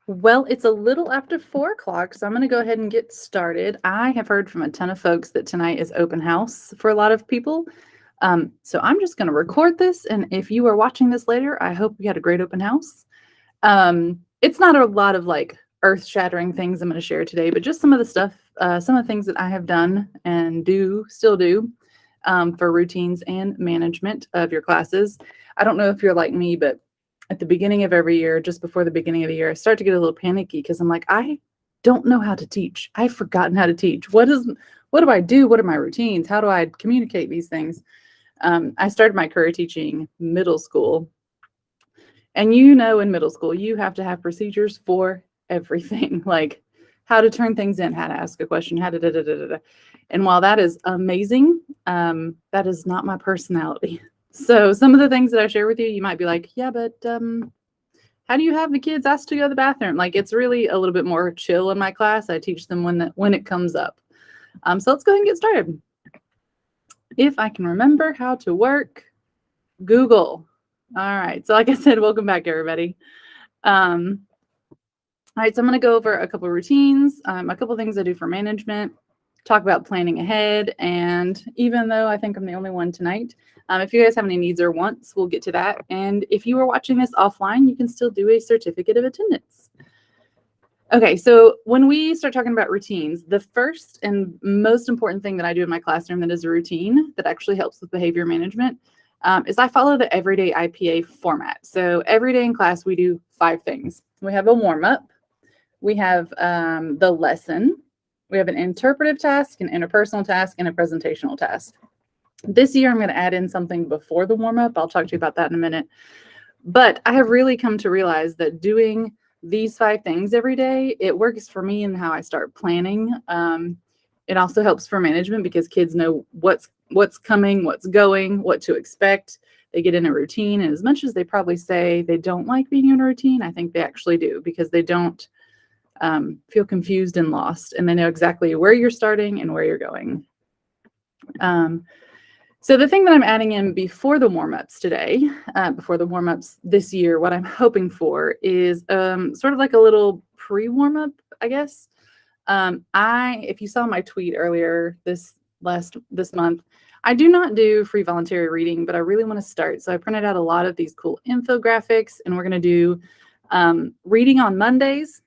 Well, it's a little after 4 o'clock, so I'm going to go ahead and get started. I have heard from a ton of folks that tonight is open house for a lot of people. So I'm just going to record this. And if you are watching this later, I hope you had a great open house. It's not a lot of like earth shattering things I'm going to share today, but just some of the stuff, some of the things that I have done and still do for routines and management of your classes. I don't know if you're like me, but at the beginning of every year, just before the beginning of the year, I start to get a little panicky because I'm like, I don't know how to teach. I've forgotten how to teach. What do I do? What are my routines? How do I communicate these things? I started my career teaching middle school. And in middle school, you have to have procedures for everything, like how to turn things in, how to ask a question, how to da da da da da. And while that is amazing, that is not my personality. So some of the things that I share with you, you might be like, yeah, but how do you have the kids ask to go to the bathroom? Like it's really a little bit more chill in my class. I teach them when it comes up. So let's go ahead and get started. If I can remember how to work Google. All right. So like I said, welcome back, everybody. All right. So I'm going to go over a couple of routines, a couple of things I do for management, talk about planning ahead. And even though I think I'm the only one tonight, if you guys have any needs or wants, we'll get to that. And if you are watching this offline, you can still do a certificate of attendance. Okay, so when we start talking about routines, the first and most important thing that I do in my classroom that is a routine that actually helps with behavior management is I follow the everyday IPA format. So every day in class, we do 5 things. We have a warm-up, we have the lesson, we have an interpretive task, an interpersonal task, and a presentational task. This year, I'm going to add in something before the warm-up. I'll talk to you about that in a minute. But I have really come to realize that doing these 5 things every day, it works for me in how I start planning. It also helps for management because kids know what's coming, what's going, what to expect. They get in a routine. And as much as they probably say they don't like being in a routine, I think they actually do because they don't feel confused and lost. And they know exactly where you're starting and where you're going. So the thing that I'm adding in before the warm-ups today, before the warm-ups this year, what I'm hoping for is sort of like a little pre-warm-up, I guess. If you saw my tweet earlier this month, I do not do free voluntary reading, but I really want to start. So I printed out a lot of these cool infographics, and we're going to do reading on Mondays.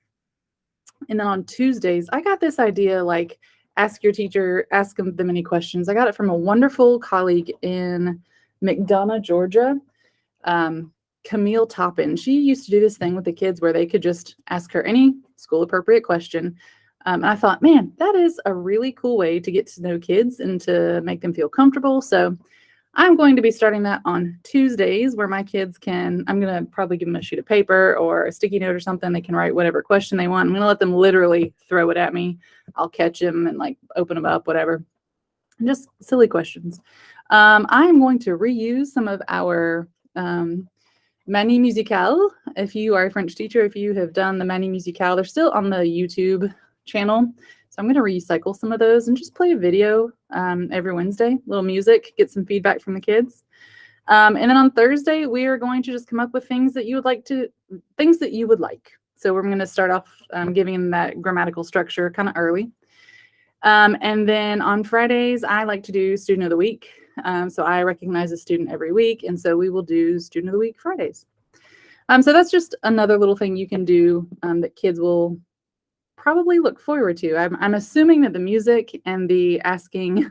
And then on Tuesdays, I got this idea like, ask your teacher, ask them any questions. I got it from a wonderful colleague in McDonough, Georgia, Camille Toppin. She used to do this thing with the kids where they could just ask her any school appropriate question. And I thought, man, that is a really cool way to get to know kids and to make them feel comfortable. So I'm going to be starting that on Tuesdays where my kids I'm going to probably give them a sheet of paper or a sticky note or something. They can write whatever question they want. I'm going to let them literally throw it at me. I'll catch them and like open them up, whatever. And just silly questions. I'm going to reuse some of our Manie Musicale. If you are a French teacher, if you have done the Manie Musicale, they're still on the YouTube channel. So I'm going to recycle some of those and just play a video every Wednesday, little music, get some feedback from the kids. And then on Thursday, we are going to just come up with things that you would like. So we're going to start off giving them that grammatical structure kind of early. And then on Fridays, I like to do Student of the Week. So I recognize a student every week. And so we will do Student of the Week Fridays. So that's just another little thing you can do that kids will probably look forward to. I'm assuming that the music and the asking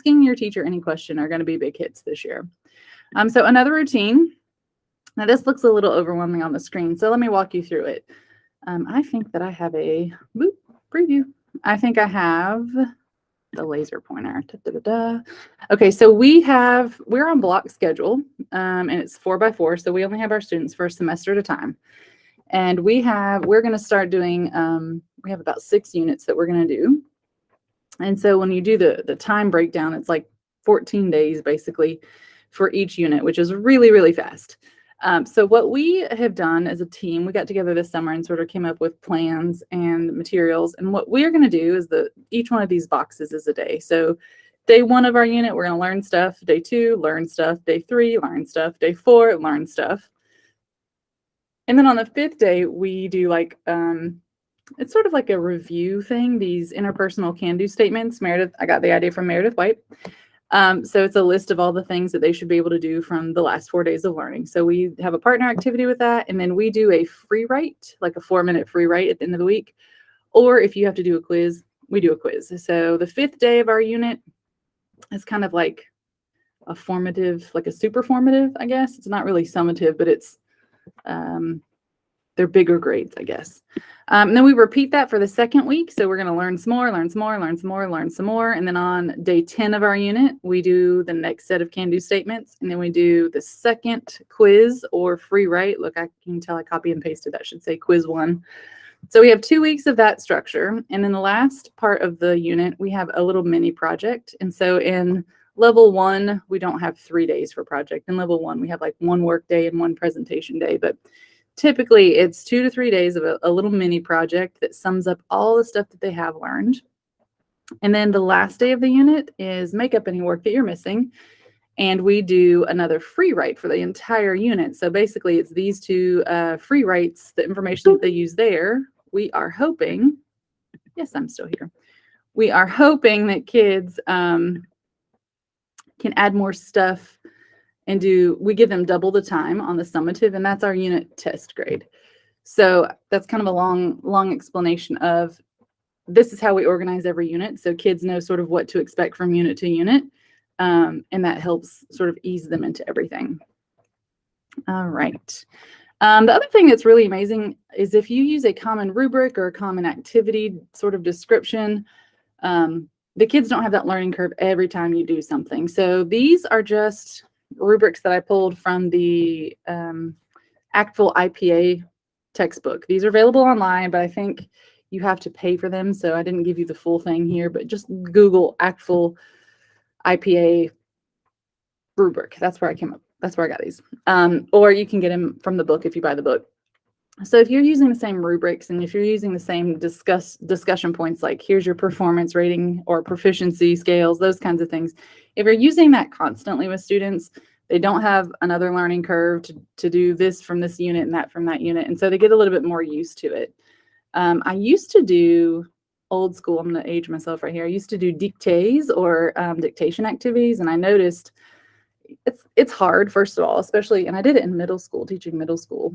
your teacher any question are going to be big hits this year. So another routine. Now this looks a little overwhelming on the screen, so let me walk you through it. I think that I have a preview. I think I have the laser pointer. Okay, so we're on block schedule, and it's 4x4, so we only have our students for a semester at a time. And we're going to start doing, we have about 6 units that we're going to do. And so when you do the time breakdown, it's like 14 days basically for each unit, which is really, really fast. So what we have done as a team, we got together this summer and sort of came up with plans and materials. And what we're going to do is each one of these boxes is a day. So day 1 of our unit, we're going to learn stuff. Day 2, learn stuff. Day 3, learn stuff. Day 4, learn stuff. And then on the 5th day, we do like, it's sort of like a review thing, these interpersonal can-do statements. Meredith, I got the idea from Meredith White. So it's a list of all the things that they should be able to do from the last 4 days of learning. So we have a partner activity with that, and then we do a free write, like a 4-minute free write at the end of the week. Or if you have to do a quiz, we do a quiz. So the 5th day of our unit is kind of like a formative, like a super formative, I guess. It's not really summative, but it's they're bigger grades, I guess. And then we repeat that for the 2nd week. So we're going to learn some more, learn some more, learn some more, learn some more. And then on day 10 of our unit, we do the next set of can-do statements. And then we do the 2nd quiz or free write. Look, I can tell I copy and pasted. That should say quiz 1. So we have 2 weeks of that structure. And then the last part of the unit, we have a little mini project. And so in level 1, we don't have 3 days for project. In level 1, we have like 1 work day and 1 presentation day. But typically, it's 2 to 3 days of a little mini project that sums up all the stuff that they have learned. And then the last day of the unit is make up any work that you're missing. And we do another free write for the entire unit. So basically, it's these 2 free writes, the information that they use there. We are hoping, yes, I'm still here. We are hoping that kids can add more stuff and we give them double the time on the summative, and that's our unit test grade. So that's kind of a long explanation of this is how we organize every unit. So kids know sort of what to expect from unit to unit. And that helps sort of ease them into everything. All right. The other thing that's really amazing is if you use a common rubric or a common activity sort of description, the kids don't have that learning curve every time you do something. So these are just rubrics that I pulled from the ACTFL IPA textbook. These are available online, but I think you have to pay for them. So I didn't give you the full thing here, but just Google ACTFL IPA rubric. That's where I came up. That's where I got these. Or you can get them from the book if you buy the book. So if you're using the same rubrics and if you're using the same discussion points, like here's your performance rating or proficiency scales, those kinds of things, if you're using that constantly with students, they don't have another learning curve to do this from this unit and that from that unit. And so they get a little bit more used to it. I used to do old school, I'm going to age myself right here. I used to do dictées or dictation activities, and I noticed it's hard, first of all, especially, and I did it in middle school, teaching middle school.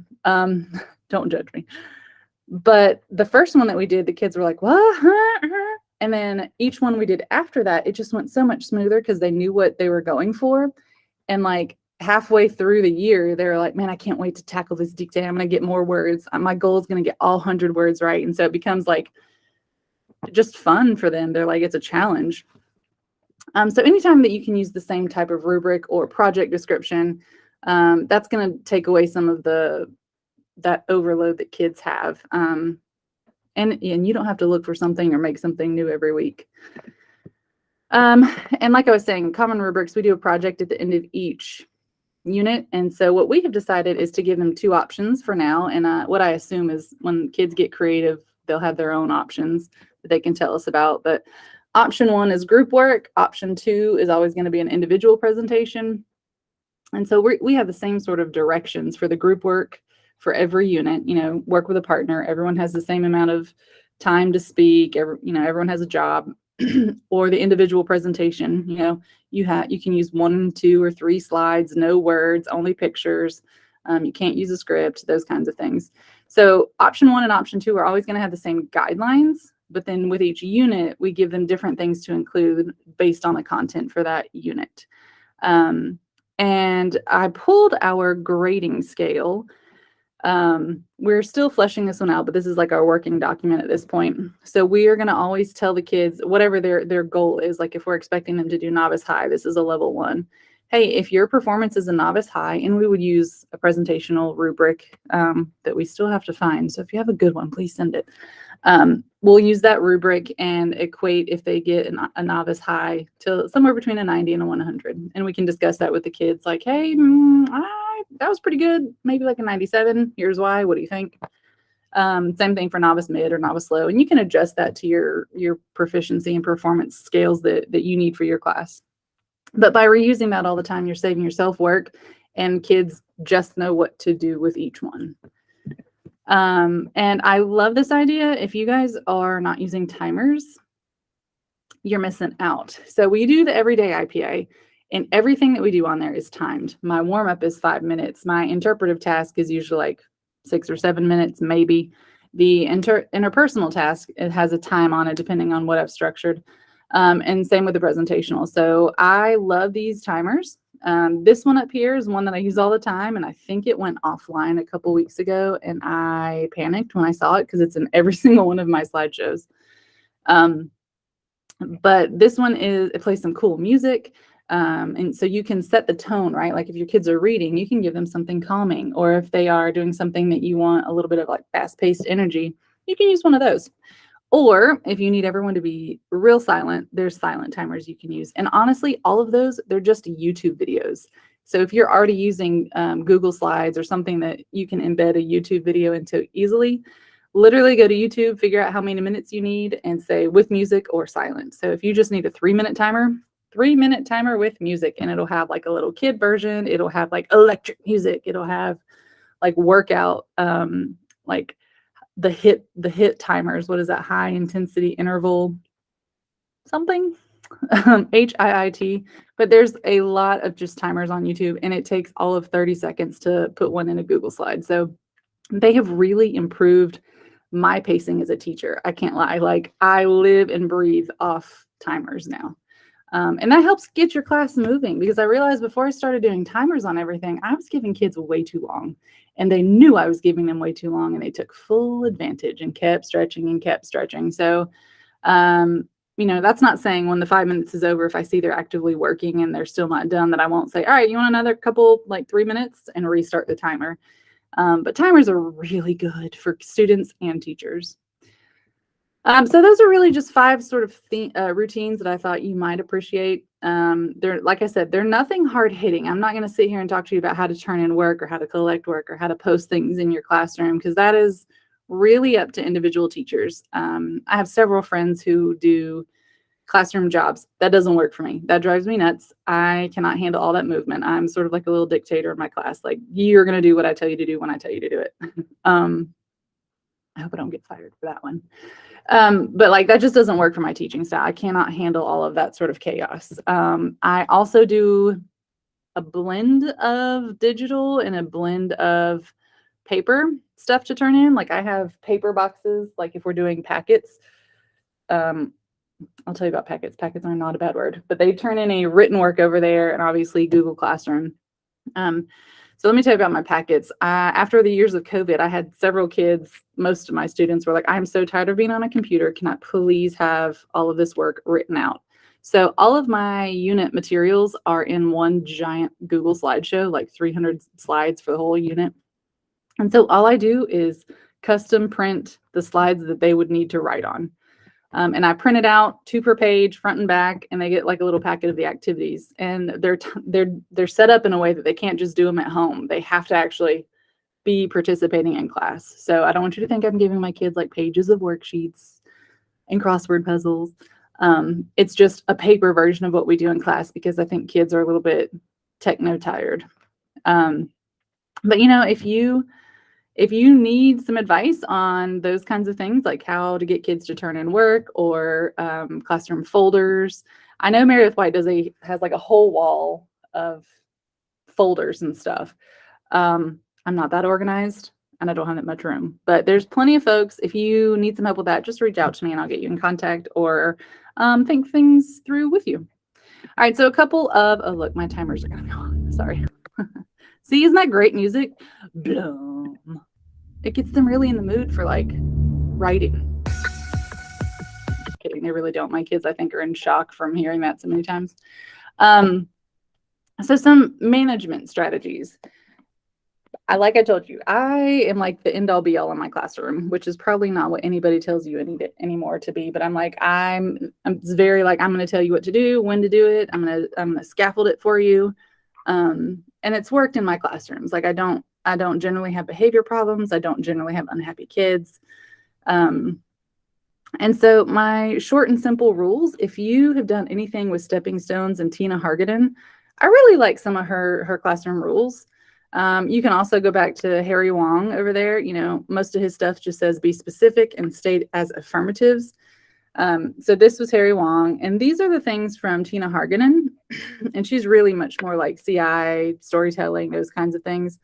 Don't judge me. But the first one that we did, the kids were like, what? And then each one we did after that, it just went so much smoother because they knew what they were going for. And like halfway through the year, they were like, man, I can't wait to tackle this dictate. I'm going to get more words. My goal is going to get all 100 words right. And so it becomes like just fun for them. They're like, it's a challenge. So anytime that you can use the same type of rubric or project description, that's going to take away some of that overload that kids have. And you don't have to look for something or make something new every week. And like I was saying, common rubrics, we do a project at the end of each unit. And so what we have decided is to give them 2 options for now. And what I assume is when kids get creative, they'll have their own options that they can tell us about. But option 1 is group work. Option 2 is always going to be an individual presentation. And so we have the same sort of directions for the group work for every unit. Work with a partner. Everyone has the same amount of time to speak. Everyone has a job. Or the individual presentation, you can use 1, 2, or 3 slides, no words, only pictures. You can't use a script, those kinds of things. So option 1 and option 2 are always going to have the same guidelines, but then with each unit, we give them different things to include based on the content for that unit. And I pulled our grading scale. We're still fleshing this one out, but this is like our working document at this point. So we are going to always tell the kids whatever their goal is. Like if we're expecting them to do novice high, this is a level 1. Hey, if your performance is a novice high, and we would use a presentational rubric that we still have to find. So if you have a good one, please send it. We'll use that rubric and equate if they get a novice high to somewhere between a 90 and a 100. And we can discuss that with the kids like, hey, that was pretty good. Maybe like a 97. Here's why. What do you think? Same thing for novice mid or novice low. And you can adjust that to your proficiency and performance scales that you need for your class. But by reusing that all the time, you're saving yourself work, and kids just know what to do with each one. And I love this idea. If you guys are not using timers, you're missing out. So we do the everyday IPA, and everything that we do on there is timed. My warm up is 5 minutes. My interpretive task is usually like 6 or 7 minutes, maybe. The interpersonal task, it has a time on it depending on what I've structured. And same with the presentational. So I love these timers. This one up here is one that I use all the time, and I think it went offline a couple weeks ago, and I panicked when I saw it because it's in every single one of my slideshows. But this one it plays some cool music. And so you can set the tone, right? Like if your kids are reading, you can give them something calming, or if they are doing something that you want a little bit of like fast-paced energy, you can use one of those. Or if you need everyone to be real silent, there's silent timers you can use. And honestly, all of those, they're just YouTube videos. So if you're already using Google Slides or something that you can embed a YouTube video into easily, literally go to YouTube, figure out how many minutes you need, and say with music or silent. So if you just need a 3-minute timer, 3-minute timer with music, and it'll have like a little kid version. It'll have like electric music. It'll have like workout, like the hit timers. What is that? High intensity interval something, HIIT. But there's a lot of just timers on YouTube, and it takes all of 30 seconds to put one in a Google slide. So they have really improved my pacing as a teacher. I can't lie. Like I live and breathe off timers now. And that helps get your class moving, because I realized before I started doing timers on everything, I was giving kids way too long, and they knew I was giving them way too long, and they took full advantage and kept stretching and kept stretching. So, that's not saying when the 5 minutes is over, if I see they're actively working and they're still not done, that I won't say, all right, you want another couple, like 3 minutes, and restart the timer. But timers are really good for students and teachers. So those are really just 5 sort of routines that I thought you might appreciate. They're, like I said, they're nothing hard hitting. I'm not going to sit here and talk to you about how to turn in work or how to collect work or how to post things in your classroom, because that is really up to individual teachers. I have several friends who do classroom jobs. That doesn't work for me. That drives me nuts. I cannot handle all that movement. I'm sort of like a little dictator in my class. Like, you're going to do what I tell you to do when I tell you to do it. I hope I don't get fired for that one. But like that just doesn't work for my teaching style. I cannot handle all of that sort of chaos. I also do a blend of digital and a blend of paper stuff to turn in. Like I have paper boxes, like if we're doing packets. I'll tell you about packets. Packets are not a bad word, but they turn in a written work over there, and obviously Google Classroom. So let me tell you about my packets. After the years of COVID, I had several kids. Most of my students were like, I'm so tired of being on a computer. Can I please have all of this work written out? So all of my unit materials are in one giant Google slideshow, like 300 slides for the whole unit. And so all I do is custom print the slides that they would need to write on. And I print it out 2 per page, front and back, and they get like a little packet of the activities. And they're set up in a way that they can't just do them at home. They have to actually be participating in class. So I don't want you to think I'm giving my kids like pages of worksheets and crossword puzzles. It's just a paper version of what we do in class, because I think kids are a little bit techno tired. But if you need some advice on those kinds of things, like how to get kids to turn in work or classroom folders, I know Meredith White has like a whole wall of folders and stuff. I'm not that organized, and I don't have that much room, but there's plenty of folks. If you need some help with that, just reach out to me and I'll get you in contact, or think things through with you. All right, so a couple of, oh look, my timers are gonna go on. Sorry. See, isn't that great music? Bloom. It gets them really in the mood for like writing. Just kidding, they really don't. My kids, I think, are in shock from hearing that so many times. So some management strategies. Like I told you, I am like the end all be all in my classroom, which is probably not what anybody tells you anymore to be. But I'm like, I'm very like, I'm going to tell you what to do, when to do it. I'm going to scaffold it for you. And it's worked in my classrooms. Like I don't generally have behavior problems. I don't generally have unhappy kids. And so my short and simple rules, if you have done anything with Stepping Stones and Tina Hargaden, I really like some of her classroom rules. You can also go back to Harry Wong over there. Most of his stuff just says be specific and state as affirmatives. So this was Harry Wong, and these are the things from Tina Harganen, and she's really much more like CI, storytelling, those kinds of things.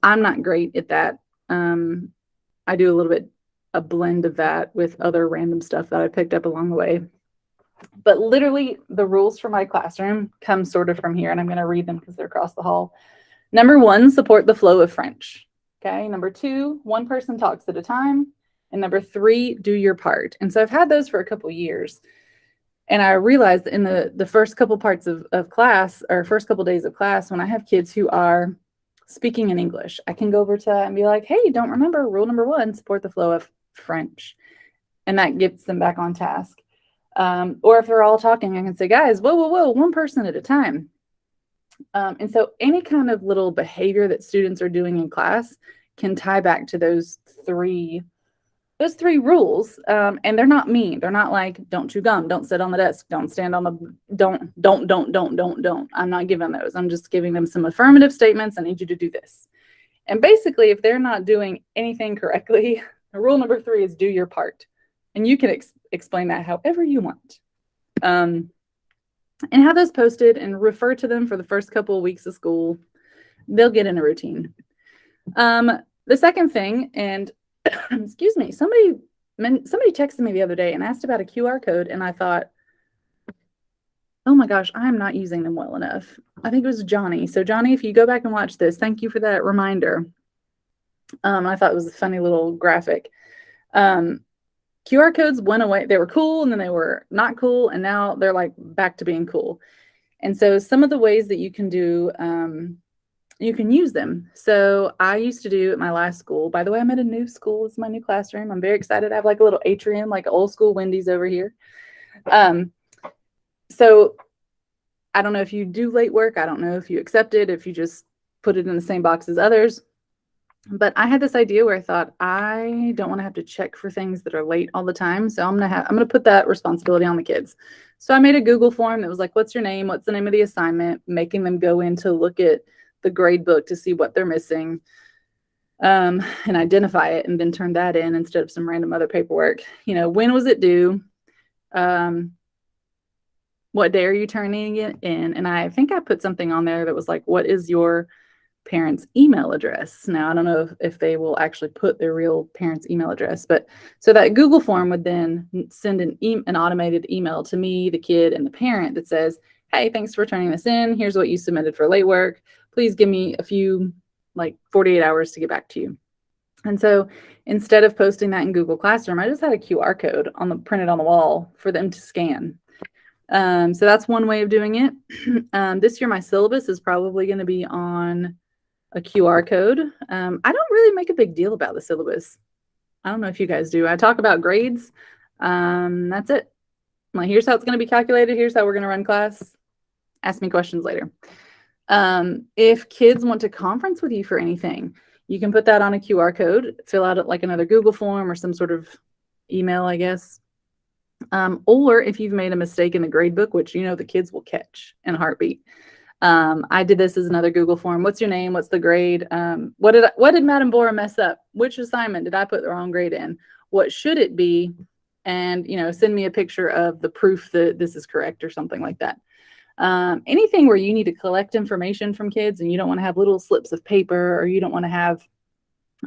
I'm not great at that. I do a blend of that with other random stuff that I picked up along the way. But literally, the rules for my classroom come sort of from here, and I'm going to read them because they're across the hall. Number 1, support the flow of French. Okay. Number 2, one person talks at a time. And number 3, do your part. And so I've had those for a couple years. And I realized in the first couple parts of class, or first couple days of class, when I have kids who are speaking in English, I can go over to that and be like, hey, don't remember rule number 1, support the flow of French. And that gets them back on task. Or if they're all talking, I can say, guys, whoa, one person at a time. And so any kind of little behavior that students are doing in class can tie back to those three rules. And they're not mean. They're not like, don't chew gum, don't sit on the desk, don't stand on the, don't. I'm not giving those. I'm just giving them some affirmative statements. I need you to do this. And basically, if they're not doing anything correctly, rule number 3 is do your part. And you can explain that however you want. And have those posted and refer to them for the first couple of weeks of school. They'll get in a routine. The second thing, and excuse me, somebody texted me the other day and asked about a QR code, and I thought, oh my gosh, I'm not using them well enough. I think it was Johnny. So Johnny, if you go back and watch this, thank you for that reminder. I thought it was a funny little graphic. QR codes went away. They were cool, and then they were not cool, and now they're like back to being cool. And so some of the ways that you can do, you can use them. So I used to do at my last school. By the way, I'm at a new school. It's my new classroom. I'm very excited. I have like a little atrium, like old school Wendy's over here. So I don't know if you do late work. I don't know if you accept it, if you just put it in the same box as others. But I had this idea where I thought, I don't want to have to check for things that are late all the time. So I'm gonna put that responsibility on the kids. So I made a Google form that was like, what's your name? What's the name of the assignment? Making them go in to look at the grade book to see what they're missing, and identify it, and then turn that in instead of some random other paperwork. When was it due? What day are you turning it in? And I think I put something on there that was like, what is your parents' email address? Now, I don't know if they will actually put their real parents' email address, but so that Google form would then send an automated email to me, the kid, and the parent that says, hey, thanks for turning this in. Here's what you submitted for late work. Please give me a few, like 48 hours to get back to you. And so instead of posting that in Google Classroom, I just had a QR code printed on the wall for them to scan. So that's one way of doing it. This year, my syllabus is probably going to be on a QR code. I don't really make a big deal about the syllabus. I don't know if you guys do. I talk about grades. That's it. Like, here's how it's going to be calculated. Here's how we're going to run class. Ask me questions later. If kids want to conference with you for anything, you can put that on a QR code, fill out like another Google form or some sort of email, I guess. Or if you've made a mistake in the grade book, which the kids will catch in a heartbeat. I did this as another Google form. What's your name? What's the grade? What did Madam Bora mess up? Which assignment did I put the wrong grade in? What should it be? And, send me a picture of the proof that this is correct or something like that. Anything where you need to collect information from kids and you don't want to have little slips of paper, or you don't want to have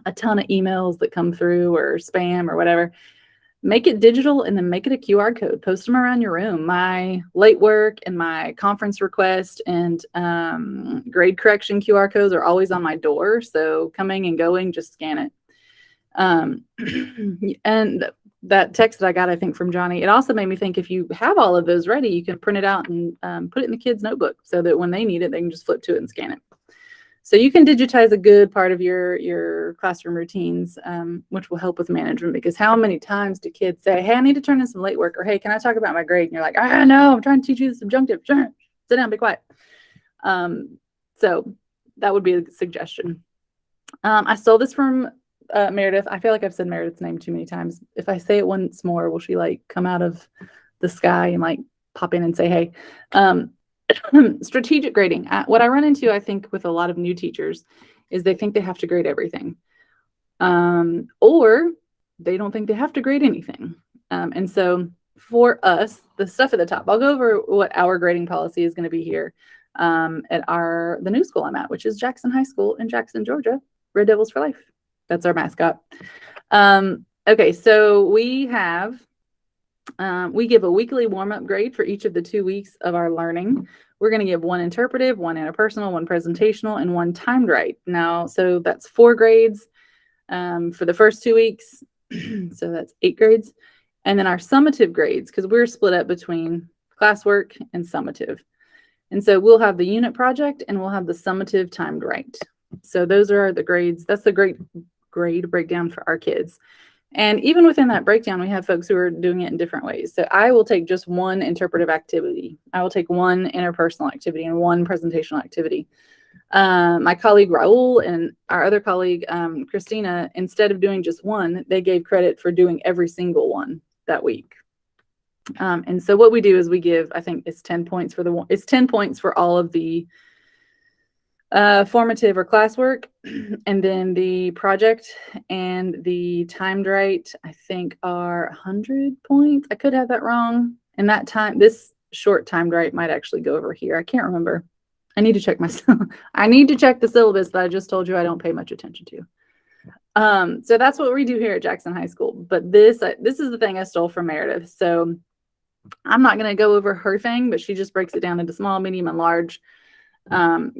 a ton of emails that come through or spam or whatever, make it digital and then make it a QR code. Post them around your room. My late work and my conference request and grade correction QR codes are always on my door. So coming and going, just scan it. And that text that I got, I think, from Johnny, it also made me think, if you have all of those ready, you can print it out and put it in the kids' notebook so that when they need it, they can just flip to it and scan it. So you can digitize a good part of your classroom routines, which will help with management, because how many times do kids say, hey, I need to turn in some late work, or hey, can I talk about my grade? And you're like, no, I'm trying to teach you the subjunctive. Sure. Sit down, be quiet. So that would be a suggestion. I stole this from Meredith. I feel like I've said Meredith's name too many times. If I say it once more, will she like come out of the sky and like pop in and say, hey? Strategic grading. What I run into, I think, with a lot of new teachers is they think they have to grade everything, or they don't think they have to grade anything. And so for us, the stuff at the top, I'll go over what our grading policy is going to be here at the new school I'm at, which is Jackson High School in Jackson, Georgia. Red Devils for life. That's our mascot. Okay, so we give a weekly warm-up grade for each of the 2 weeks of our learning. We're going to give one interpretive, one interpersonal, one presentational, and one timed right. Now, so that's 4 grades for the first 2 weeks. So that's 8 grades. And then our summative grades, because we're split up between classwork and summative. And so we'll have the unit project and we'll have the summative timed right. So those are the grades. That's the grade breakdown for our kids. And even within that breakdown, we have folks who are doing it in different ways. So I will take just one interpretive activity. I will take one interpersonal activity and one presentational activity. My colleague Raul and our other colleague Christina, instead of doing just one, they gave credit for doing every single one that week. And so what we do is we give, I think it's 10 points for it's 10 points for all of the formative or classwork, and then the project and the timed right, I think, are 100 points. I could have that wrong. And that time, this short timed right might actually go over here. I can't remember. I need to check myself. I need to check the syllabus that I just told you I don't pay much attention to. So that's what we do here at Jackson High School. But this is the thing I stole from Meredith. So I'm not going to go over her thing, but she just breaks it down into small, medium, and large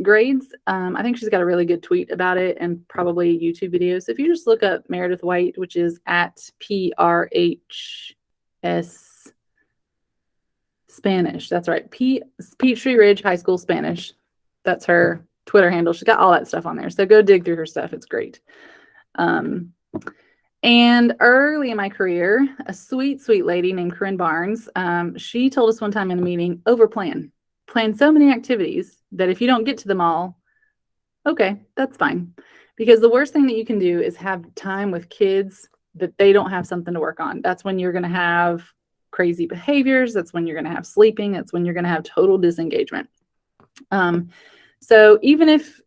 grades. I think she's got a really good tweet about it and probably YouTube videos. So if you just look up Meredith White, which is at PRHS Spanish. That's right. Peachtree Ridge High School Spanish. That's her Twitter handle. She's got all that stuff on there. So go dig through her stuff. It's great. And early in my career, a sweet, sweet lady named Corinne Barnes, she told us one time in a meeting, overplan. Plan so many activities that if you don't get to them all, okay, that's fine. Because the worst thing that you can do is have time with kids that they don't have something to work on. That's when you're going to have crazy behaviors. That's when you're going to have sleeping. That's when you're going to have total disengagement. So even if,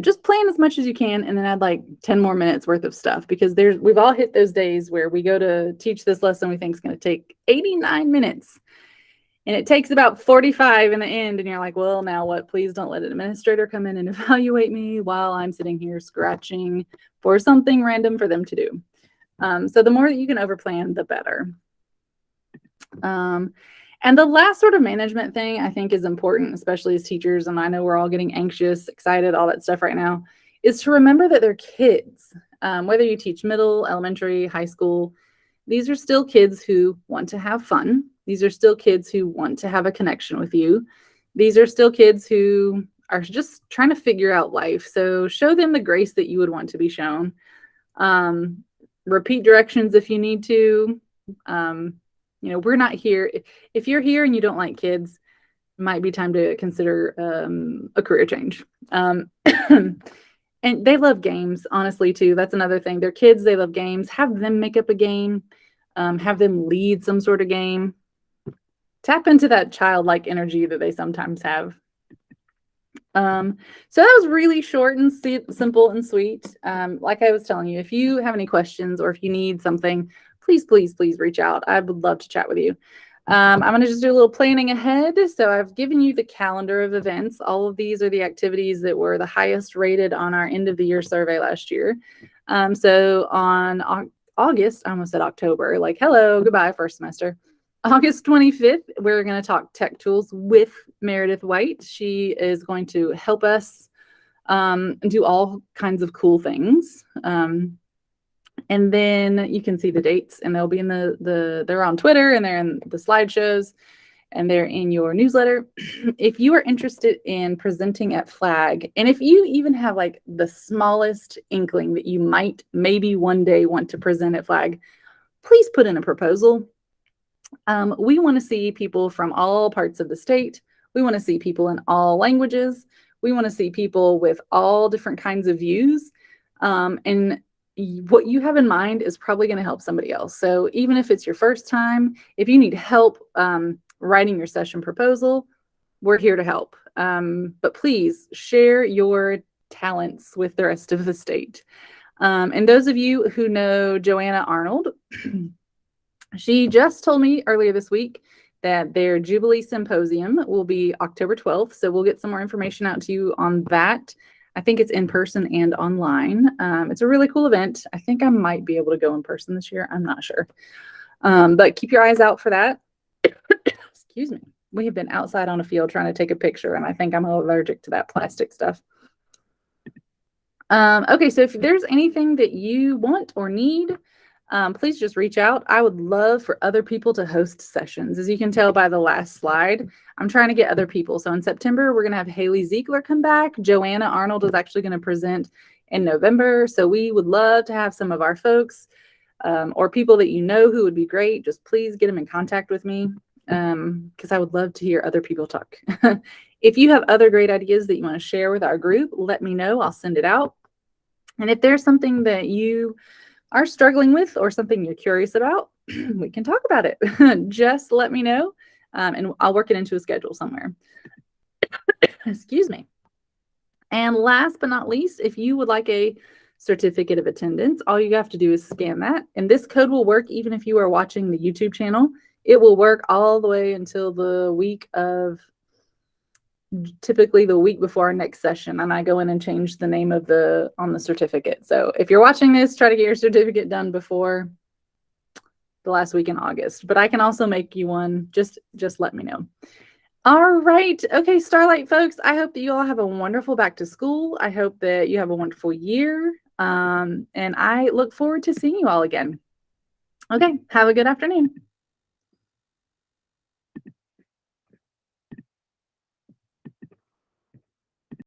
just plan as much as you can and then add like 10 more minutes worth of stuff, because we've all hit those days where we go to teach this lesson we think is going to take 89 minutes. And it takes about 45 in the end. And you're like, well, now what? Please don't let an administrator come in and evaluate me while I'm sitting here scratching for something random for them to do. So the more that you can overplan, the better. And the last sort of management thing I think is important, especially as teachers, and I know we're all getting anxious, excited, all that stuff right now, is to remember that they're kids. Whether you teach middle, elementary, high school, these are still kids who want to have fun. These are still kids who want to have a connection with you. These are still kids who are just trying to figure out life. So show them the grace that you would want to be shown. Repeat directions if you need to. We're not here. If you're here and you don't like kids, it might be time to consider a career change. And they love games, honestly, too. That's another thing. They're kids. They love games. Have them make up a game. Have them lead some sort of game. Tap into that childlike energy that they sometimes have. So that was really short and simple and sweet. Like I was telling you, if you have any questions or if you need something, please, please, please reach out. I would love to chat with you. I'm going to just do a little planning ahead. So I've given you the calendar of events. All of these are the activities that were the highest rated on our end of the year survey last year. So on August, I almost said October, like, hello, goodbye, first semester. August 25th, we're going to talk tech tools with Meredith White. She is going to help us do all kinds of cool things. And then you can see the dates, and they'll be in they're on Twitter, and they're in the slideshows, and they're in your newsletter. If you are interested in presenting at Flag, and if you even have like the smallest inkling that you might maybe one day want to present at Flag, please put in a proposal. We want to see people from all parts of the state. We want to see people in all languages. We want to see people with all different kinds of views. And what you have in mind is probably going to help somebody else. So even if it's your first time, if you need help writing your session proposal, we're here to help. But please share your talents with the rest of the state. And those of you who know Joanna Arnold, she just told me earlier this week that their Jubilee Symposium will be October 12th. So we'll get some more information out to you on that. I think it's in person and online. It's a really cool event. I think I might be able to go in person this year. I'm not sure. But keep your eyes out for that. Excuse me. We have been outside on a field trying to take a picture, and I think I'm allergic to that plastic stuff. Okay, so if there's anything that you want or need, please just reach out. I would love for other people to host sessions. As you can tell by the last slide, I'm trying to get other people. So in September, we're going to have Haley Ziegler come back. Joanna Arnold is actually going to present in November. So we would love to have some of our folks or people that you know who would be great. Just please get them in contact with me because I would love to hear other people talk. If you have other great ideas that you want to share with our group, let me know. I'll send it out. And if there's something that you are struggling with or something you're curious about, we can talk about it. Just let me know, and I'll work it into a schedule somewhere. Excuse me. And last but not least, if you would like a certificate of attendance, all you have to do is scan that. And this code will work even if you are watching the YouTube channel. It will work all the way until the week of, typically the week before our next session, and I go in and change the name of on the certificate. So if you're watching this, try to get your certificate done before the last week in August, but I can also make you one. Just let me know. All right. Okay, Starlight folks, I hope that you all have a wonderful back to school. I hope that you have a wonderful year. And I look forward to seeing you all again. Okay, have a good afternoon.